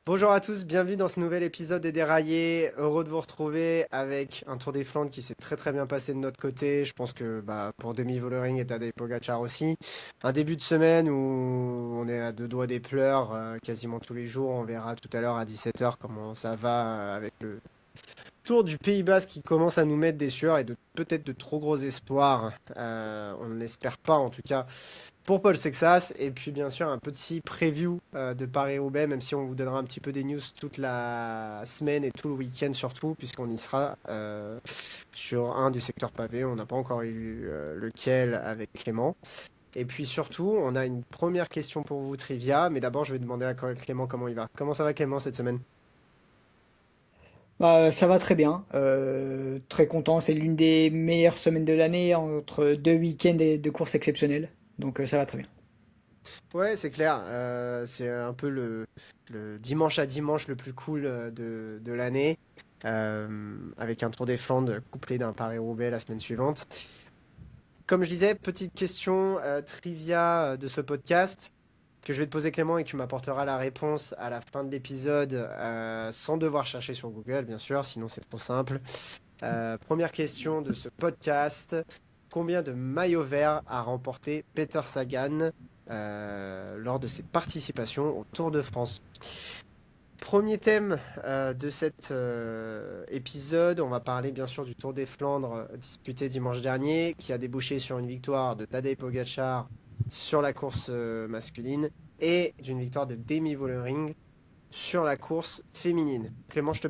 Bonjour à tous, bienvenue dans ce nouvel épisode des Déraillés. Heureux de vous retrouver avec un Tour des Flandres qui s'est très très bien passé de notre côté. Je pense que pour Demi Vollering et Tadej Pogacar aussi. Un début de semaine où on est à deux doigts des pleurs quasiment tous les jours. On verra tout à l'heure à 17h comment ça va avec le Tour du Pays Basque qui commence à nous mettre des sueurs et peut-être de trop gros espoirs. On ne l'espère pas en tout cas pour Paul Sexas. Et puis bien sûr un petit preview de Paris-Roubaix, même si on vous donnera un petit peu des news toute la semaine et tout le week-end surtout, puisqu'on y sera sur un des secteurs pavés. On n'a pas encore eu lequel avec Clément. Et puis surtout, on a une première question pour vous, Trivia. Mais d'abord, je vais demander à Clément comment il va. Comment ça va Clément cette semaine? Ça va très bien, très content. C'est l'une des meilleures semaines de l'année entre deux week-ends et deux courses exceptionnelles. Donc ça va très bien. Ouais, c'est clair. C'est un peu le dimanche à dimanche le plus cool de l'année, avec un Tour des Flandres couplé d'un Paris-Roubaix la semaine suivante. Comme je disais, petite question trivia de ce podcast que je vais te poser Clément et que tu m'apporteras la réponse à la fin de l'épisode sans devoir chercher sur Google, bien sûr, sinon c'est trop simple. Première question de ce podcast. Combien de maillots verts a remporté Peter Sagan lors de ses participations au Tour de France? Premier thème de cet épisode, on va parler bien sûr du Tour des Flandres disputé dimanche dernier, qui a débouché sur une victoire de Tadej Pogacar sur la course masculine et d'une victoire de Demi Vollering sur la course féminine. Clément, te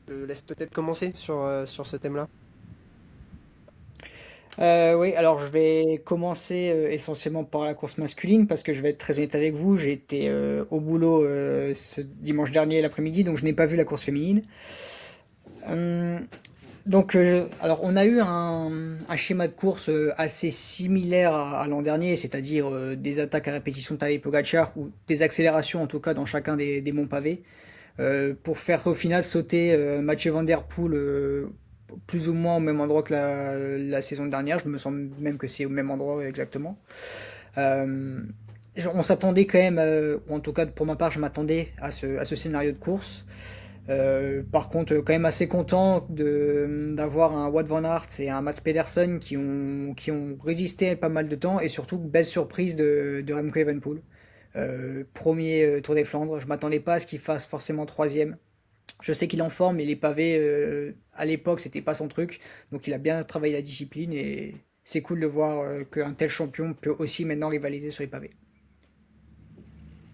laisse peut-être commencer sur ce thème-là. Oui, alors je vais commencer essentiellement par la course masculine parce que je vais être très honnête avec vous. J'ai été au boulot ce dimanche dernier l'après-midi, donc je n'ai pas vu la course féminine. Hum, alors on a eu un schéma de course assez similaire à l'an dernier, c'est-à-dire des attaques à répétition de Tadej Pogacar ou des accélérations en tout cas dans chacun des monts pavés. Pour faire au final sauter Mathieu Van Der Poel plus ou moins au même endroit que la saison dernière. Je me sens même que c'est au même endroit exactement. Euh, on s'attendait quand même, ou en tout cas pour ma part, je m'attendais à ce scénario de course. Par contre, quand même assez content d'avoir un Wout van Aert et un Mats Pedersen qui ont résisté pas mal de temps et surtout belle surprise de Remco Evenepoel. Premier Tour des Flandres, je m'attendais pas à ce qu'il fasse forcément troisième. Je sais qu'il est en forme, mais les pavés à l'époque c'était pas son truc, donc il a bien travaillé la discipline et c'est cool de voir qu'un tel champion peut aussi maintenant rivaliser sur les pavés.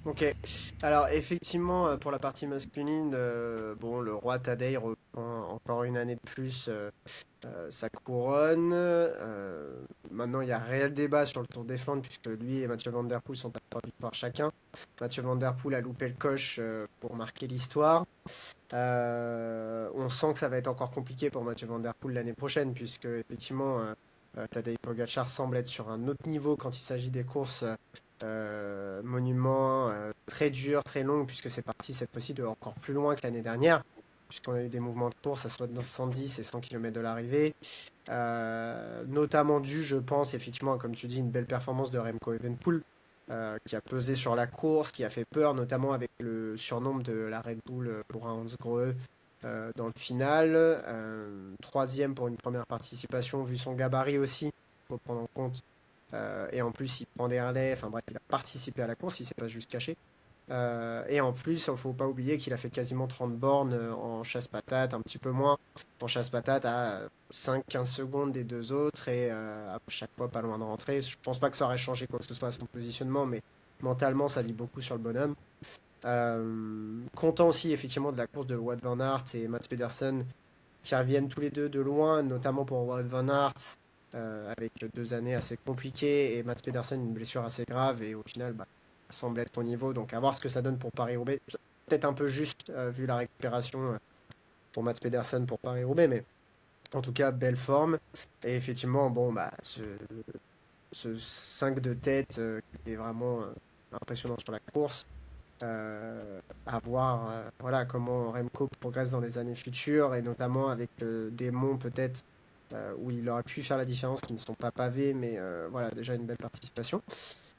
Ok. Alors effectivement, pour la partie masculine, bon, le roi Tadej reprend encore une année de plus sa couronne. Maintenant, il y a réel débat sur le Tour des Flandres puisque lui et Mathieu Van Der Poel sont à 3 victoires chacun. Mathieu Van Der Poel a loupé le coche pour marquer l'histoire. On sent que ça va être encore compliqué pour Mathieu Van Der Poel l'année prochaine puisque effectivement Tadej Pogacar semble être sur un autre niveau quand il s'agit des courses monuments très dures, très longues puisque c'est parti cette fois-ci de encore plus loin que l'année dernière puisqu'on a eu des mouvements de course à soit dans 110 et 100 km de l'arrivée. Notamment dû, je pense, effectivement, comme tu dis, une belle performance de Remco Evenepoel, qui a pesé sur la course, qui a fait peur, notamment avec le surnombre de la Red Bull pour un Hans Grohe dans le final. Troisième pour une première participation, vu son gabarit aussi, faut prendre en compte. Et en plus, il prend des relais, enfin bref, il a participé à la course, il s'est pas juste caché. Et en plus, il ne faut pas oublier qu'il a fait quasiment 30 bornes en chasse-patate, un petit peu moins en chasse-patate à 5-15 secondes des deux autres et à chaque fois pas loin de rentrer. Je pense pas que ça aurait changé quoi que ce soit à son positionnement, mais mentalement, ça dit beaucoup sur le bonhomme. Content aussi effectivement de la course de Wout van Aert et Mats Pedersen qui reviennent tous les deux de loin, notamment pour Wout van Aert, avec 2 années assez compliquées et Mats Pedersen une blessure assez grave et au final semble être au niveau. Donc à voir ce que ça donne pour Paris-Roubaix. Peut-être un peu juste vu la récupération pour Mats Pedersen pour Paris-Roubaix, mais en tout cas belle forme. Et effectivement, bon, ce 5 de tête qui est vraiment impressionnant sur la course. À voir voilà, comment Remco progresse dans les années futures et notamment avec des monts peut-être où il aurait pu faire la différence qui ne sont pas pavés mais voilà déjà une belle participation.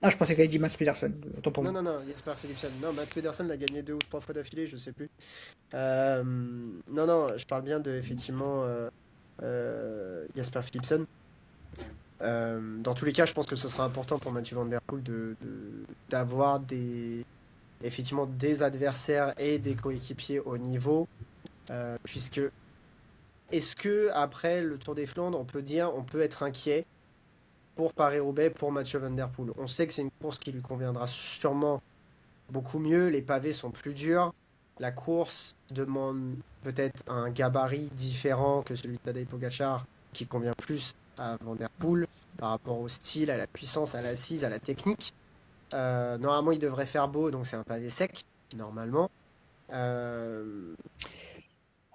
Ah, je pensais que t'avais dit Mats Pedersen, autant pour Non, moi. non, non, Jesper Philipsen. Non, Mats Pedersen l'a gagné 2 ou 3 fois d'affilée, je sais plus. Euh, non, non, je parle bien de, effectivement, Jesper Philipsen. Dans tous les cas, je pense que ce sera important pour Mathieu Van Der Poel d'avoir effectivement des adversaires et des coéquipiers au niveau, puisque est-ce que après le Tour des Flandres, on peut être inquiet pour Paris-Roubaix, pour Mathieu Van Der Poel? On sait que c'est une course qui lui conviendra sûrement beaucoup mieux, les pavés sont plus durs, la course demande peut-être un gabarit différent que celui de Tadej Pogacar, qui convient plus à Van Der Poel par rapport au style, à la puissance, à l'assise, à la technique. Normalement, il devrait faire beau, donc c'est un pavé sec, normalement. Euh,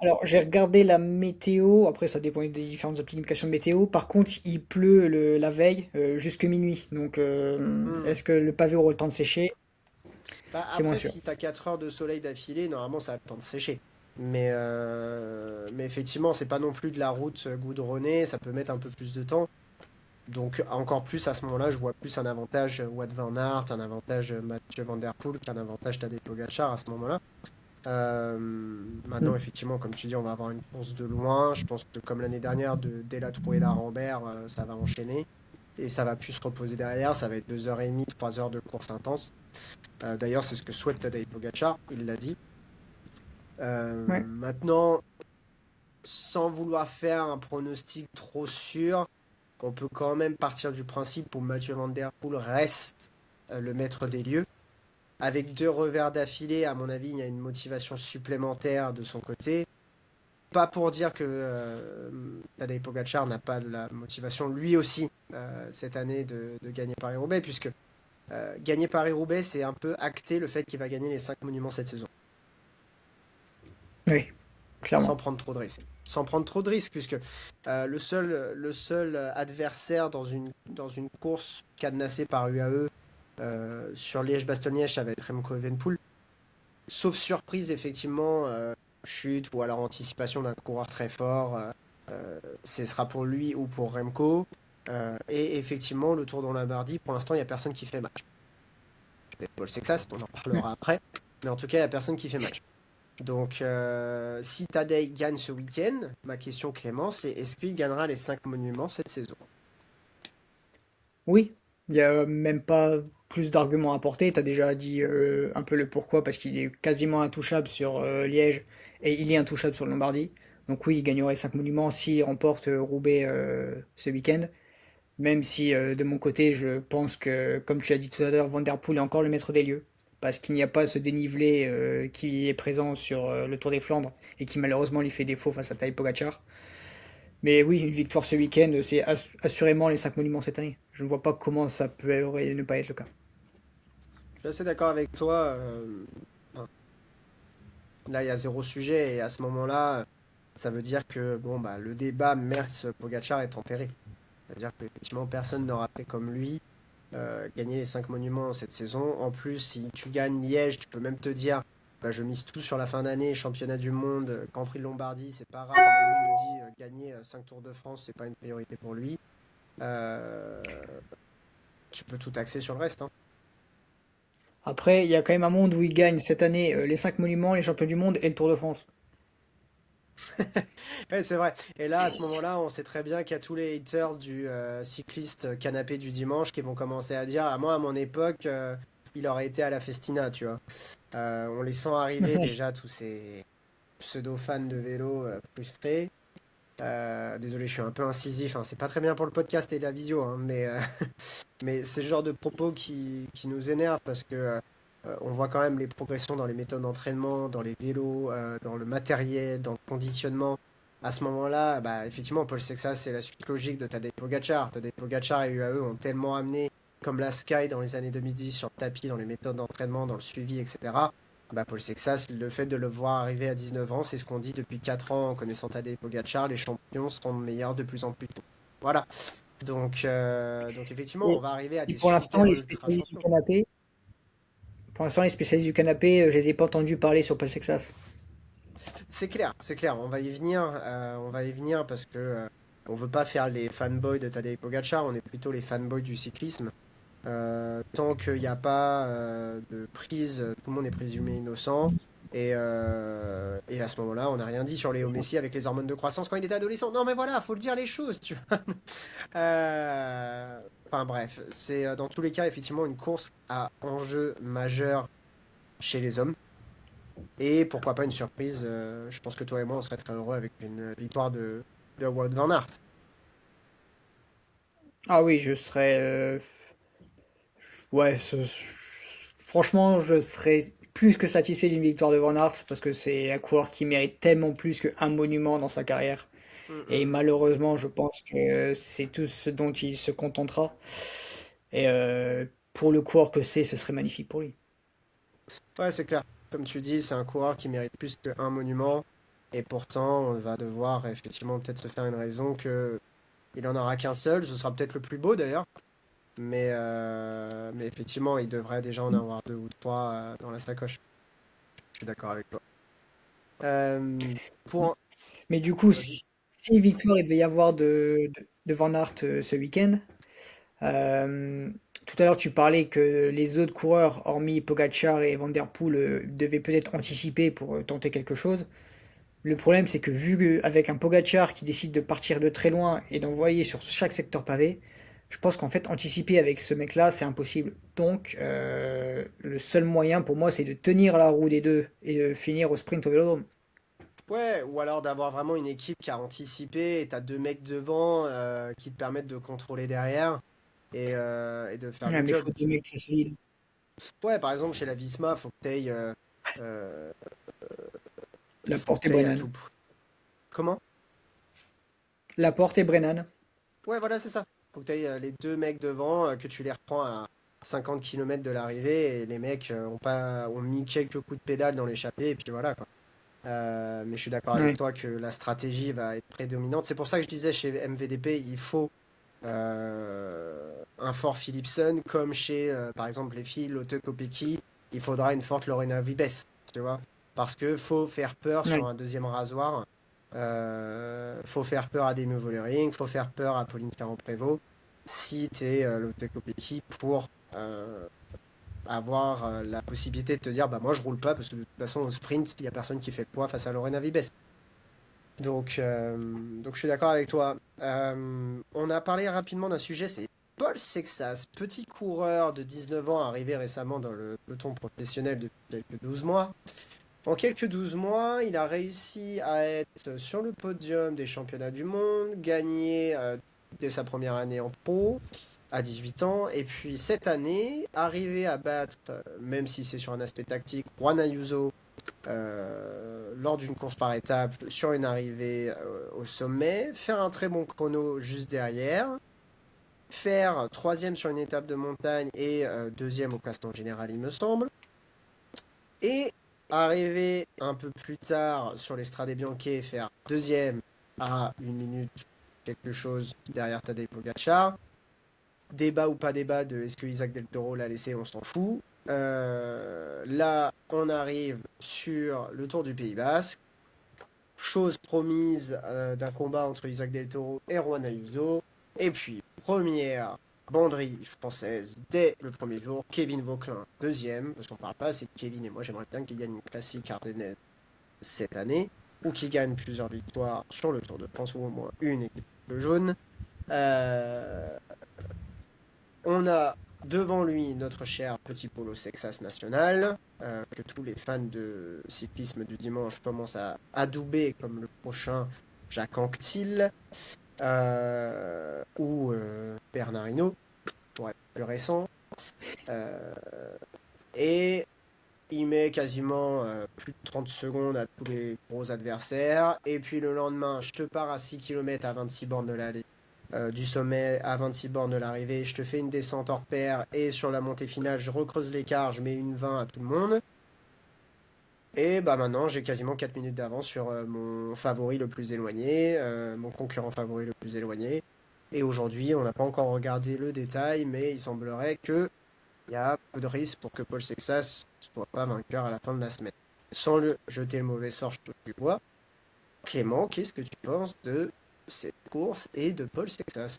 Alors, j'ai regardé la météo. Après, ça dépend des différentes applications de météo. Par contre, il pleut la veille jusque minuit. Donc, hmm. est-ce que le pavé aura le temps de sécher? Bah, C'est moins après, sûr. si t'as 4 heures de soleil d'affilée, normalement, ça a le temps de sécher. Mais effectivement, c'est pas non plus de la route goudronnée, ça peut mettre un peu plus de temps. Donc encore plus à ce moment-là, je vois plus un avantage Wout van Aert, un avantage Mathieu Van Der Poel qu'un avantage Tadej Pogacar à ce moment-là. Euh, Maintenant, Mm. effectivement, comme tu dis, on va avoir une course de loin. Je pense que comme l'année dernière, dès la Tour et d'Arambert, ça va enchaîner. Et ça va plus se reposer derrière. Ça va être 2h30, 3 heures de course intense. D'ailleurs, c'est ce que souhaite Tadej Pogacar, il l'a dit. Ouais. Maintenant, sans vouloir faire un pronostic trop sûr, on peut quand même partir du principe où Mathieu Van Der Poel reste le maître des lieux. Avec 2 revers d'affilée, à mon avis, il y a une motivation supplémentaire de son côté. Pas pour dire que Tadej Pogacar n'a pas de la motivation lui aussi cette année de gagner Paris-Roubaix, puisque gagner Paris-Roubaix, c'est un peu acter le fait qu'il va gagner les 5 monuments cette saison, Oui, sans clairement. prendre trop de risques. Sans prendre trop de risques, puisque le seul adversaire dans une course cadenassée par UAE sur Liège-Bastogne-Liège, ça va être Remco Evenepoel. Sauf surprise, effectivement, chute ou alors anticipation d'un coureur très fort, ce sera pour lui ou pour Remco. Et effectivement, le Tour de Lombardie, pour l'instant, il n'y a personne qui fait match. Peut-être Paul Sexas, on en Mm. parlera après. Mais en tout cas, il n'y a personne qui fait match. Donc, si Tadej gagne ce week-end, ma question, Clément, c'est est-ce qu'il gagnera les 5 monuments cette saison? Oui, il n'y a même pas plus d'arguments à apporter. Tu as déjà dit un peu le pourquoi, parce qu'il est quasiment intouchable sur Liège et il est intouchable sur Lombardie. Donc oui, il gagnerait 5 monuments s'il remporte Roubaix ce week-end. Même si de mon côté, je pense que, comme tu as dit tout à l'heure, Van Der Poel est encore le maître des lieux. Parce qu'il n'y a pas ce dénivelé qui est présent sur le Tour des Flandres et qui malheureusement lui fait défaut face à Tadej Pogacar. Mais oui, une victoire ce week-end, c'est assurément les 5 monuments cette année. Je ne vois pas comment ça peut ne pas être le cas. Je suis assez d'accord avec toi. Enfin, là, il y a zéro sujet et à ce moment-là, ça veut dire que bon, bah, le débat Merckx-Pogacar est enterré. C'est-à-dire qu'effectivement, personne n'aura fait comme lui gagner les 5 monuments cette saison. En plus, si tu gagnes Liège, tu peux même te dire, bah, je mise tout sur la fin d'année, championnat du monde, Grand Prix de Lombardie, c'est pas grave. Même lui nous dit gagner 5 Tours de France, c'est pas une priorité pour lui. Euh, Tu peux tout axer sur le reste, hein. Après, il y a quand même un monde où il gagne cette année les 5 monuments, les champions du monde et le Tour de France. Ouais, c'est vrai. Et là, à ce moment-là, on sait très bien qu'il y a tous les haters du cycliste canapé du dimanche qui vont commencer à dire, à moi, à mon époque, il aurait été à la Festina, tu vois. On les sent arriver déjà, tous ces pseudo-fans de vélo frustrés. Désolé, je suis un peu incisif, hein. C'est pas très bien pour le podcast et la visio, hein, mais c'est le genre de propos qui nous énerve parce que on voit quand même les progressions dans les méthodes d'entraînement, dans les vélos, dans le matériel, dans le conditionnement. À ce moment-là, bah, effectivement, Paul Sexas, c'est la suite logique de Tadej Pogacar. Tadej Pogacar et UAE ont tellement amené, comme la Sky dans les années 2010 sur le tapis, dans les méthodes d'entraînement, dans le suivi, etc. Bah, Paul Sexas, le fait de le voir arriver à 19 ans, c'est ce qu'on dit depuis 4 ans en connaissant Tadej Pogacar, les champions seront meilleurs de plus en plus tôt. Voilà. Donc effectivement, on Et, va arriver à et des pour l'instant, super les ultra spécialistes du champions. canapé, je les ai pas entendus parler sur Paul Sexas. C'est clair, c'est clair. On va y venir parce que on veut pas faire les fanboys de Tadej Pogacar, on est plutôt les fanboys du cyclisme. Tant qu'il n'y a pas de prise, tout le monde est présumé innocent. Et à ce moment-là, on n'a rien dit sur Léo Messi avec les hormones de croissance quand il était adolescent. Non, mais voilà, faut le dire les choses, tu vois. Enfin bref, c'est dans tous les cas effectivement une course à enjeu majeur chez les hommes. Et pourquoi pas une surprise, je pense que toi et moi on serait très heureux avec une victoire de Wout van Aert. Ah oui, je serais... ouais, franchement, je serais plus que satisfait d'une victoire de Van Aert parce que c'est un coureur qui mérite tellement plus qu'un monument dans sa carrière. Mm, Et mm. malheureusement, je pense que c'est tout ce dont il se contentera. Et pour le coureur que c'est, ce serait magnifique pour lui. Ouais, c'est clair. Comme tu dis, c'est un coureur qui mérite plus qu'un monument. Et pourtant, on va devoir effectivement peut-être se faire une raison que il en aura qu'un seul. Ce sera peut-être le plus beau d'ailleurs. Mais effectivement, il devrait déjà en avoir deux ou trois dans la sacoche. Je suis d'accord avec toi. Euh, pour... Mais du coup, Vas-y. si victoire il devait y avoir de Van Aert ce week-end, euh, tout à l'heure tu parlais que les autres coureurs, hormis Pogacar et Van Der Poel, devaient peut-être anticiper pour tenter quelque chose. Le problème, c'est que avec un Pogacar qui décide de partir de très loin et d'envoyer sur chaque secteur pavé, je pense qu'en fait, anticiper avec ce mec-là, c'est impossible. Donc, le seul moyen pour moi, c'est de tenir la roue des deux et de finir au sprint au vélodrome. Ouais, ou alors d'avoir vraiment une équipe qui a anticipé et t'as deux mecs devant qui te permettent de contrôler derrière et de faire Ouais, le mais il job. faut deux mecs très solides. Ouais, par exemple, chez la Visma, faut que Laporte et t'ailles à Brennan. tout. Comment? Laporte et Brennan. Ouais, voilà, c'est ça. Faut que t'ailles les deux mecs devant, que tu les reprends à 50 km de l'arrivée et les mecs ont mis quelques coups de pédale dans l'échappée et puis voilà quoi. Mais je suis d'accord avec Ouais. toi que la stratégie va être prédominante. C'est pour ça que je disais chez MVDP, il faut un fort Philipsen, comme chez, par exemple, les filles, Lotte Kopecky, il faudra une forte Lorena Vibes, tu vois. Parce que faut faire peur sur Ouais. un deuxième rasoir, faut faire peur à Demi Vollering, faut faire peur à Pauline Ferrand-Prévot, si t'es Lotte Kopecky pour avoir la possibilité de te dire, bah moi je roule pas, parce que de toute façon au sprint, il y a personne qui fait le poids face à Lorena Vibes. Donc je suis d'accord avec toi. On a parlé rapidement d'un sujet, c'est Paul Sexas, petit coureur de 19 ans arrivé récemment dans le peloton professionnel depuis quelques 12 mois. En quelques 12 mois, il a réussi à être sur le podium des championnats du monde, gagner dès sa première année en pro à 18 ans, et puis cette année, arriver à battre, même si c'est sur un aspect tactique, Juan Ayuso lors d'une course par étape sur une arrivée au sommet, faire un très bon chrono juste derrière, faire troisième sur une étape de montagne et deuxième au classement général, il me semble, et arriver un peu plus tard sur l'Estrade Bianche, faire deuxième à une minute quelque chose derrière Tadej Pogacar. Débat ou pas débat de est-ce que Isaac Del Toro l'a laissé, on s'en fout. Là, on arrive sur le Tour du Pays Basque. Chose promise d'un combat entre Isaac Del Toro et Juan Ayuso. Et puis, première banderie française dès le premier jour. Kevin Vauquelin, deuxième. Parce qu'on parle pas assez de Kevin et moi, j'aimerais bien qu'il gagne une classique ardennaise cette année. Ou qu'il gagne plusieurs victoires sur le Tour de France, ou au moins une équipe jaune. Euh, on a devant lui notre cher petit polo Sexas National, que tous les fans de cyclisme du dimanche commencent à adouber comme le prochain Jacques Anquetil ou Bernard Hinault, pour être plus récent. Euh, et il met quasiment plus de 30 secondes à tous les gros adversaires. Et puis le lendemain, je te pars à 6 km à 26 bornes de l'allée. Du sommet à 26 bornes de l'arrivée, je te fais une descente hors pair et sur la montée finale, je recreuse l'écart, je mets une 20 à tout le monde. Et bah maintenant, j'ai quasiment 4 minutes d'avance sur mon favori le plus éloigné, mon concurrent favori le plus éloigné. Et aujourd'hui, on n'a pas encore regardé le détail, mais il semblerait que il y a peu de risques pour que Paul Sexas ne soit pas vainqueur à la fin de la semaine. Sans le jeter le mauvais sort, je touche du bois. Clément, qu'est-ce que tu penses de cette course et de Paul Sexas?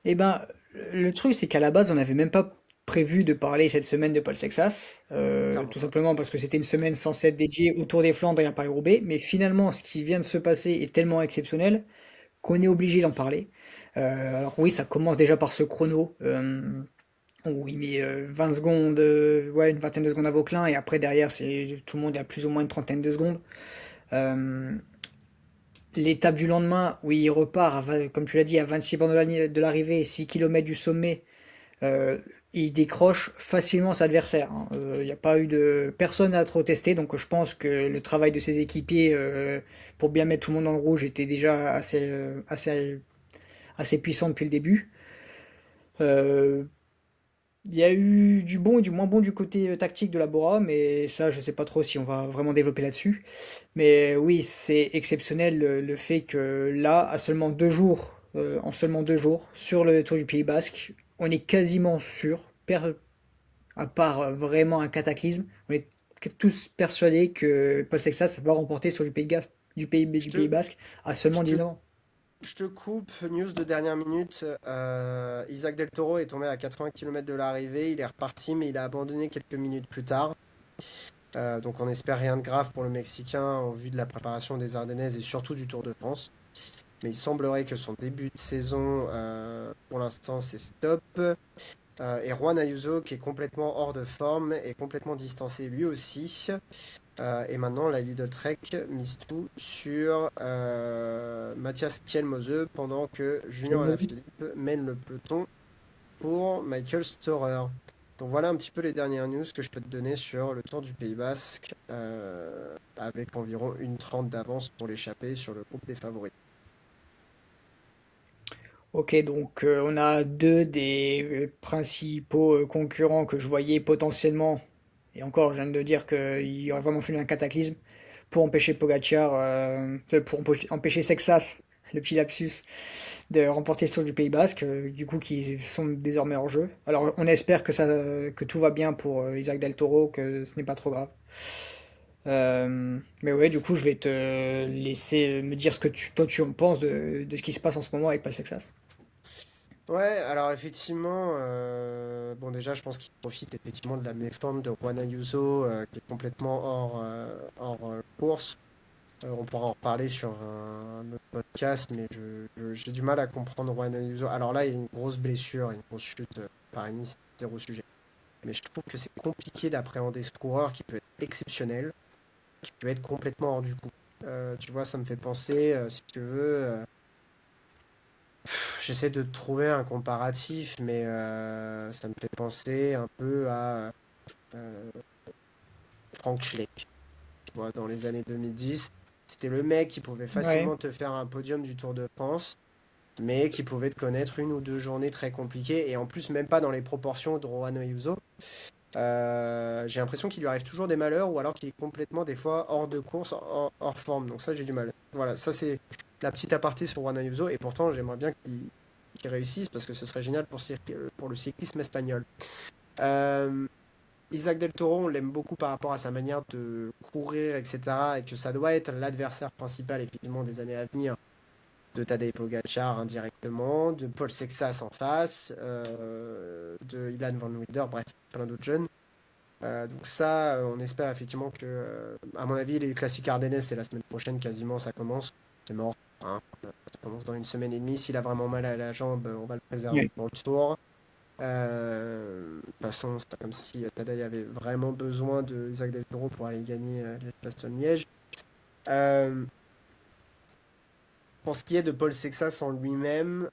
Eh ben, le truc, c'est qu'à la base, on n'avait même pas prévu de parler cette semaine de Paul Sexas, Clairement tout pas. simplement parce que c'était une semaine censée être dédiée au Tour des Flandres et à Paris-Roubaix, mais finalement, ce qui vient de se passer est tellement exceptionnel qu'on est obligé d'en parler. Alors oui, ça commence déjà par ce chrono, où il met 20 secondes, ouais, une vingtaine de secondes à Vauclin, et après derrière, c'est tout le monde est à plus ou moins une trentaine de secondes. Euh, L'étape du lendemain, où il repart, comme tu l'as dit, à 26 bornes de l'arrivée, 6 km du sommet, euh, il décroche facilement son adversaire, hein. Il n'y a pas eu de personne à trop tester, donc je pense que le travail de ses équipiers pour bien mettre tout le monde dans le rouge était déjà assez puissant depuis le début. Euh, Il y a eu du bon et du moins bon du côté tactique de la Bora, mais ça, je sais pas trop si on va vraiment développer là-dessus. Mais oui, c'est exceptionnel le fait que là, à seulement 2 jours, en seulement 2 jours, sur le Tour du Pays Basque, on est quasiment sûr, à part vraiment un cataclysme, on est tous persuadés que Paul Sexas va remporter sur Je du Pays te, Basque à je seulement te, 19 ans. je te coupe, news de dernière minute. Isaac Del Toro est tombé à 80 km de l'arrivée. Il est reparti, mais il a abandonné quelques minutes plus tard. Donc on espère rien de grave pour le Mexicain en vue de la préparation des Ardennaises et surtout du Tour de France. Mais il semblerait que son début de saison, pour l'instant, c'est stop. Et Juan Ayuso, qui est complètement hors de forme, est complètement distancé lui aussi. Et maintenant, la Lidl Trek mise tout sur Mathias Kjelmose pendant que Julien Alaphilippe mène le peloton pour Michael Storer. Donc voilà un petit peu les dernières news que je peux te donner sur le Tour du Pays Basque, avec environ 1:30 d'avance pour l'échappée sur le groupe des favoris. Ok, donc on a deux des principaux concurrents que je voyais potentiellement, et encore, je viens de dire qu'il aurait vraiment fallu un cataclysme pour empêcher Pogacar, empêcher Sexas, le petit lapsus, de remporter sur du Pays Basque, du coup qui sont désormais hors jeu. Alors on espère que tout va bien pour Isaac Del Toro, que ce n'est pas trop grave. Mais ouais, du coup je vais te laisser me dire ce que toi tu en penses de ce qui se passe en ce moment avec Paul Sexas. Ouais, alors effectivement, bon déjà je pense qu'il profite effectivement de la méforme de Juan Ayuso, qui est complètement hors course. On pourra en reparler sur un autre podcast, mais j'ai du mal à comprendre Juan Ayuso. Alors là, il y a une grosse blessure, une grosse chute par Nice, zéro sujet. Mais je trouve que c'est compliqué d'appréhender ce coureur qui peut être exceptionnel, qui peut être complètement hors du coup. Tu vois, ça me fait penser, si tu veux, j'essaie de trouver un comparatif, mais ça me fait penser un peu à euh, Frank Schleck, tu vois, dans les années 2010. C'était le mec qui pouvait Ouais. facilement te faire un podium du Tour de France, mais qui pouvait te connaître une ou deux journées très compliquées, et en plus même pas dans les proportions de Rohan Ayuso. J'ai l'impression qu'il lui arrive toujours des malheurs, ou alors qu'il est complètement des fois hors de course, hors forme. Donc ça, j'ai du mal. Voilà, ça c'est la petite aparté sur Juan Ayuso, et pourtant j'aimerais bien qu'il réussisse, parce que ce serait génial pour le cyclisme espagnol. Euh, Isaac Del Toro, on l'aime beaucoup par rapport à sa manière de courir, etc. Et que ça doit être l'adversaire principal, effectivement, des années à venir de Tadej Pogacar indirectement, de Paul Sexas en face, de Ilan Van Wilder, bref, plein d'autres jeunes. Donc ça, on espère effectivement que, à mon avis, les classiques Ardennes, c'est la semaine prochaine quasiment, ça commence. C'est mort, hein. Ça commence dans une semaine et demie. S'il a vraiment mal à la jambe, on va le préserver Ouais. pour le tour. De toute façon, c'est pas comme si Tadej avait vraiment besoin de Isaac Del Toro pour aller gagner la Bastogne-Liège. Euh, pour ce qui est de Paul Sexas en lui-même,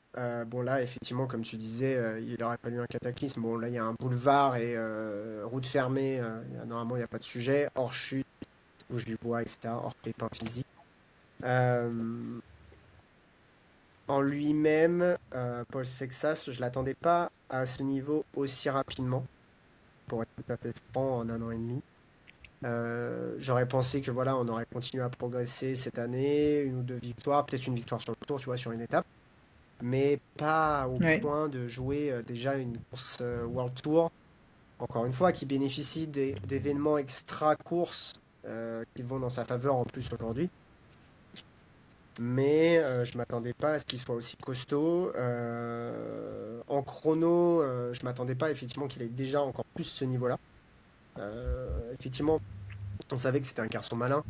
bon là, effectivement, comme tu disais, il aurait fallu un cataclysme. Bon là, il y a un boulevard et route fermée. Normalement, il n'y a pas de sujet. Hors chute, bouge du bois, etc. Hors pépin physique. Euh, En lui-même, Paul Sexas, je l'attendais pas à ce niveau aussi rapidement, pour être tout à fait franc, en un an et demi. J'aurais pensé que voilà, on aurait continué à progresser cette année, une ou deux victoires, peut-être une victoire sur le tour, tu vois, sur une étape, mais pas au Ouais. point de jouer déjà une course World Tour, encore une fois, qui bénéficie d'événements extra-courses qui vont dans sa faveur en plus aujourd'hui. Mais je m'attendais pas à ce qu'il soit aussi costaud. chrono, je m'attendais pas effectivement qu'il ait déjà encore plus ce niveau-là. Effectivement, on savait que c'était un garçon malin,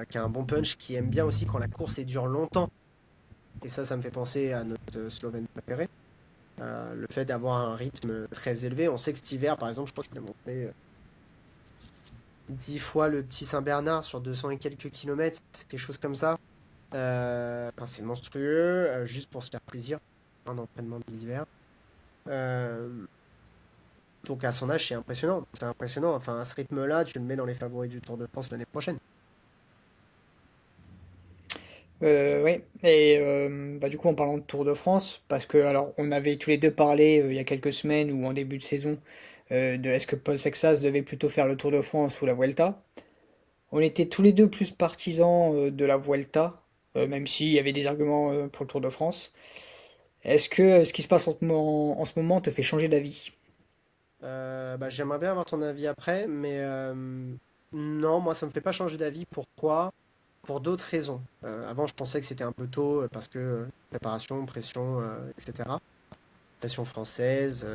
qui a un bon punch, qui aime bien aussi quand la course dure longtemps. Et ça me fait penser à notre Slovène préféré. Le fait d'avoir un rythme très élevé. On sait que cet hiver, par exemple, je crois qu'il a monté 10 fois le petit Saint-Bernard sur 200 et quelques kilomètres, c'est quelque chose comme ça. Enfin, c'est monstrueux, juste pour se faire plaisir, un entraînement de l'hiver. Euh, donc à son âge, c'est impressionnant. C'est impressionnant. Enfin, à ce rythme-là, tu le mets dans les favoris du Tour de France l'année prochaine. Oui, et bah, du coup en parlant de Tour de France, parce que alors on avait tous les deux parlé il y a quelques semaines ou en début de saison de est-ce que Paul Sexas devait plutôt faire le Tour de France ou la Vuelta. On était tous les deux plus partisans de la Vuelta, même s'il y avait des arguments pour le Tour de France. Est-ce que ce qui se passe en ce moment te fait changer d'avis? Bah, j'aimerais bien avoir ton avis après, mais non, moi ça me fait pas changer d'avis. Pourquoi? Pour d'autres raisons. Avant, je pensais que c'était un peu tôt parce que préparation, pression, etc. Pression française,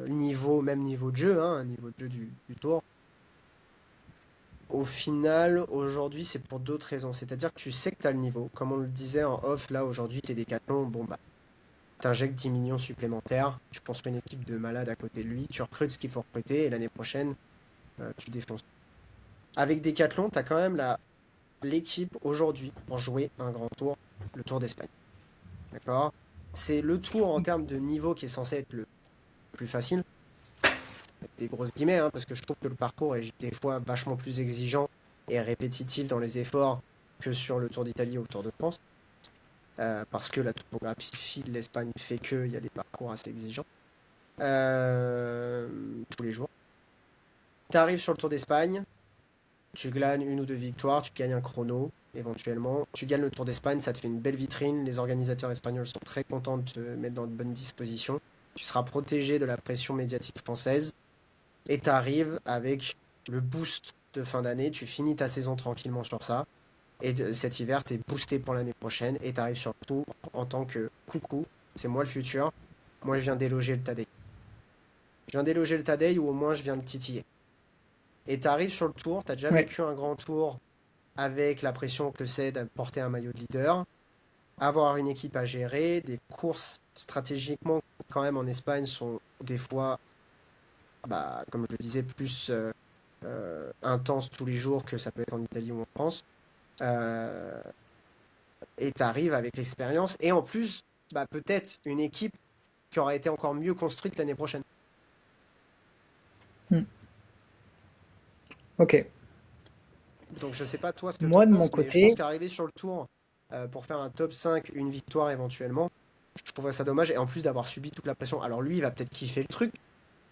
niveau, même niveau de jeu, hein, niveau de jeu du tour. Au final, aujourd'hui, c'est pour d'autres raisons. C'est-à-dire que tu sais que tu as le niveau. Comme on le disait en off, là, aujourd'hui, t'es Décathlon, bon, bah, t'injectes 10 millions supplémentaires, tu construis une équipe de malades à côté de lui, tu recrutes ce qu'il faut recruter, et l'année prochaine, tu défonces. Avec Decathlon, tu as quand même l'équipe aujourd'hui pour jouer un grand tour, le Tour d'Espagne. D'accord? C'est le tour en termes de niveau qui est censé être le plus facile, avec des grosses guillemets, hein, parce que je trouve que le parcours est des fois vachement plus exigeant et répétitif dans les efforts que sur le Tour d'Italie ou le Tour de France, parce que la topographie de l'Espagne fait qu'il y a des parcours assez exigeants tous les jours. Tu arrives sur le Tour d'Espagne, tu gagnes une ou deux victoires, tu gagnes un chrono, éventuellement. Tu gagnes le Tour d'Espagne, ça te fait une belle vitrine. Les organisateurs espagnols sont très contents de te mettre dans de bonnes dispositions. Tu seras protégé de la pression médiatique française. Et tu arrives avec le boost de fin d'année. Tu finis ta saison tranquillement sur ça. Et cet hiver, tu es boosté pour l'année prochaine. Et tu arrives sur le Tour en tant que coucou, c'est moi le futur. Moi, je viens déloger le Tadej. Je viens déloger le Tadej ou au moins je viens le titiller. Et tu arrives sur le Tour, tu as déjà Ouais. vécu un grand tour avec la pression que c'est de porter un maillot de leader, avoir une équipe à gérer, des courses stratégiquement quand même en Espagne sont des fois, bah, comme je le disais, plus intenses tous les jours que ça peut être en Italie ou en France. Euh, et tu arrives avec l'expérience et en plus, bah, peut-être une équipe qui aura été encore mieux construite l'année prochaine. Hmm. Ok. Donc je sais pas toi ce que tu en Moi de mon penses, mais je pense côté, qu'arriver sur le tour pour faire un top 5, une victoire éventuellement, je trouverais ça dommage. Et en plus d'avoir subi toute la pression, alors lui il va peut-être kiffer le truc,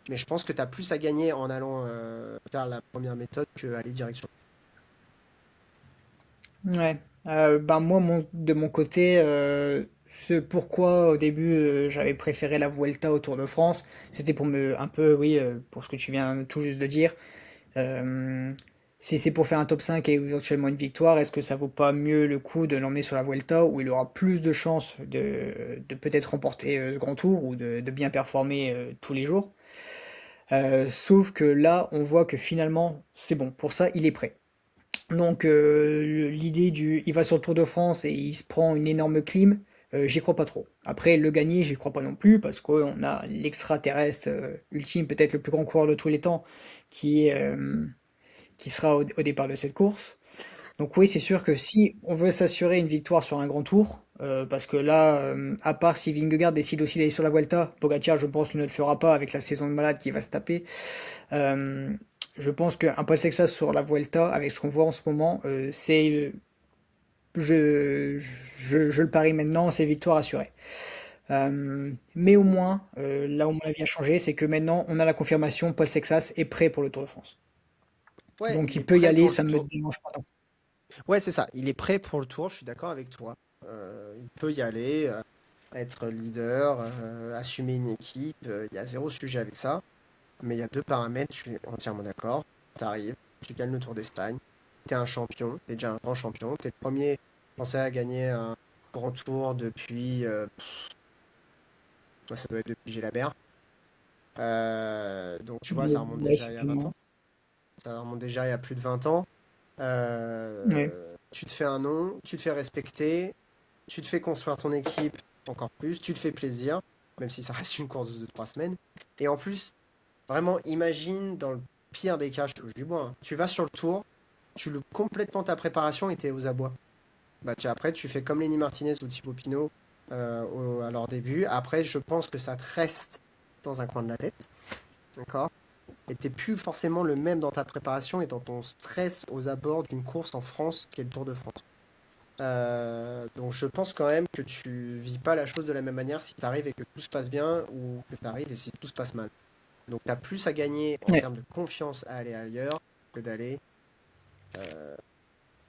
mais je pense que tu as plus à gagner en allant faire la première méthode qu'aller direction. ouais. Ben moi de mon côté, ce pourquoi au début j'avais préféré la Vuelta au Tour de France, c'était pour me un peu, oui, pour ce que tu viens tout juste de dire. Euh, Si c'est pour faire un top 5 et éventuellement une victoire, est-ce que ça vaut pas mieux le coup de l'emmener sur la Vuelta où il aura plus de chances de peut-être remporter ce grand tour ou de bien performer tous les jours? Sauf que là, on voit que finalement, c'est bon. Pour ça, il est prêt. Donc, l'idée du il va sur le Tour de France et il se prend une énorme clim, j'y crois pas trop. Après, le gagner, j'y crois pas non plus parce qu'on a l'extraterrestre ultime, peut-être le plus grand coureur de tous les temps, qui est, qui sera au départ de cette course. Donc oui, c'est sûr que si on veut s'assurer une victoire sur un grand tour, parce que là, à part si Vingegaard décide aussi d'aller sur la Vuelta, Pogacar, je pense, ne le fera pas avec la saison de malade qui va se taper. Euh, je pense qu'un Paul Sexas sur la Vuelta, avec ce qu'on voit en ce moment, je, je le parie maintenant, c'est victoire assurée. Mais au moins, là où mon avis a changé, c'est que maintenant, on a la confirmation, Paul Sexas est prêt pour le Tour de France. Ouais, Donc il il est peut y prêt aller, pour le ça me tour. dérange pas tant. Ouais, c'est ça. Il est prêt pour le tour, je suis d'accord avec toi. Il peut y aller, être leader, assumer une équipe. Il y a zéro sujet avec ça. Mais il y a deux paramètres, je suis entièrement d'accord. Tu arrives, tu gagnes le Tour d'Espagne, tu es un champion, tu es déjà un grand champion, tu es le premier français à gagner un grand tour depuis Moi, ça doit être depuis Gilabert. Donc, tu vois, ça remonte Ouais, déjà il y a 20 certainement. ans. Ça remonte déjà il y a plus de 20 ans. Ouais. Tu te fais un nom, tu te fais respecter, tu te fais construire ton équipe encore plus, tu te fais plaisir, même si ça reste une course de 3 semaines. Et en plus, vraiment, imagine dans le pire des cas, je touche du bois, hein, tu vas sur le tour, tu loupes complètement ta préparation et t'es aux abois. Bah, après, tu fais comme Lenny Martinez ou Thibaut Pinot à leur début. Après, je pense que ça te reste dans un coin de la tête. D'accord? Et t'es plus forcément le même dans ta préparation et dans ton stress aux abords d'une course en France qui est le Tour de France. Donc je pense quand même que tu vis pas la chose de la même manière si tu arrives et que tout se passe bien ou que tu arrives et si tout se passe mal. Donc tu as plus à gagner en Ouais. termes de confiance à aller ailleurs que d'aller euh,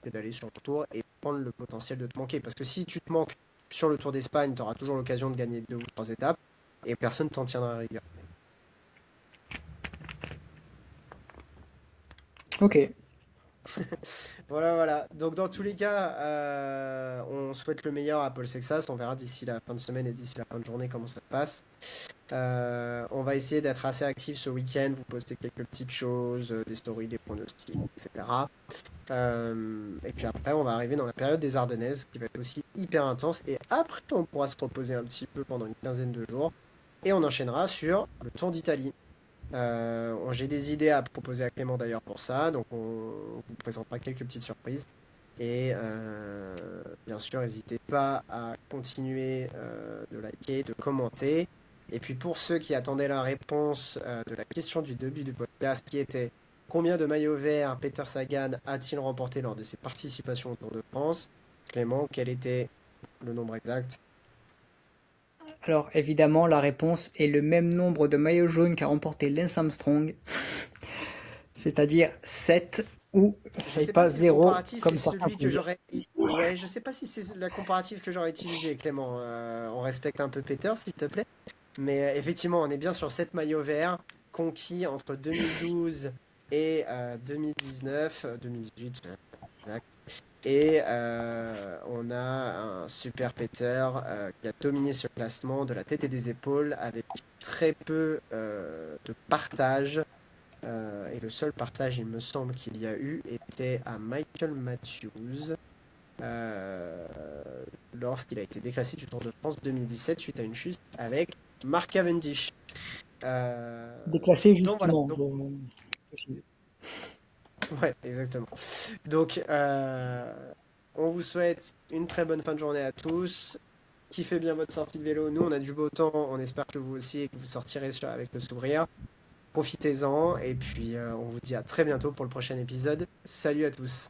que d'aller sur le Tour et prendre le potentiel de te manquer. Parce que si tu te manques sur le Tour d'Espagne, tu auras toujours l'occasion de gagner 2 ou 3 étapes et personne t'en tiendra rigueur. Ok. Voilà, voilà. Donc dans tous les cas, on souhaite le meilleur à Paul Sexas. On verra d'ici la fin de semaine et d'ici la fin de journée comment ça se passe. On va essayer d'être assez actif ce week-end, vous poster quelques petites choses, des stories, des pronostics, etc. Et puis après, on va arriver dans la période des Ardennaises qui va être aussi hyper intense. Et après, on pourra se reposer un petit peu pendant une quinzaine de jours. Et on enchaînera sur le Tour d'Italie. J'ai des idées à proposer à Clément d'ailleurs pour ça, donc on vous présentera quelques petites surprises. Et bien sûr, n'hésitez pas à continuer de liker, de commenter. Et puis pour ceux qui attendaient la réponse de la question du début du podcast, qui était combien de maillots verts Peter Sagan a-t-il remporté lors de ses participations au Tour de France? Clément, quel était le nombre exact? Alors évidemment, la réponse est le même nombre de maillots jaunes qu'a remporté Lance Armstrong, c'est-à-dire 7 ou Je et sais pas pas si le 0 comparatif est comme certains celui que pourraient dire. j'aurais. Ouais, je sais pas si c'est le comparatif que j'aurais utilisé, Clément. On respecte un peu Peter, s'il te plaît. Mais effectivement, on est bien sur 7 maillots verts conquis entre 2012 et 2019, 2018, exact. Et on a un super Peter qui a dominé ce classement de la tête et des épaules avec très peu de partage. Et le seul partage, il me semble qu'il y a eu, était à Michael Matthews euh, lorsqu'il a été déclassé du Tour de France 2017 suite à une chute avec Mark Cavendish. Euh, Déclassé donc voilà. justement, Donc, je précise. ouais, exactement. Donc, on vous souhaite une très bonne fin de journée à tous. Kiffez bien votre sortie de vélo. Nous, on a du beau temps. On espère que vous aussi et que vous sortirez avec le sourire. Profitez-en et puis on vous dit à très bientôt pour le prochain épisode. Salut à tous.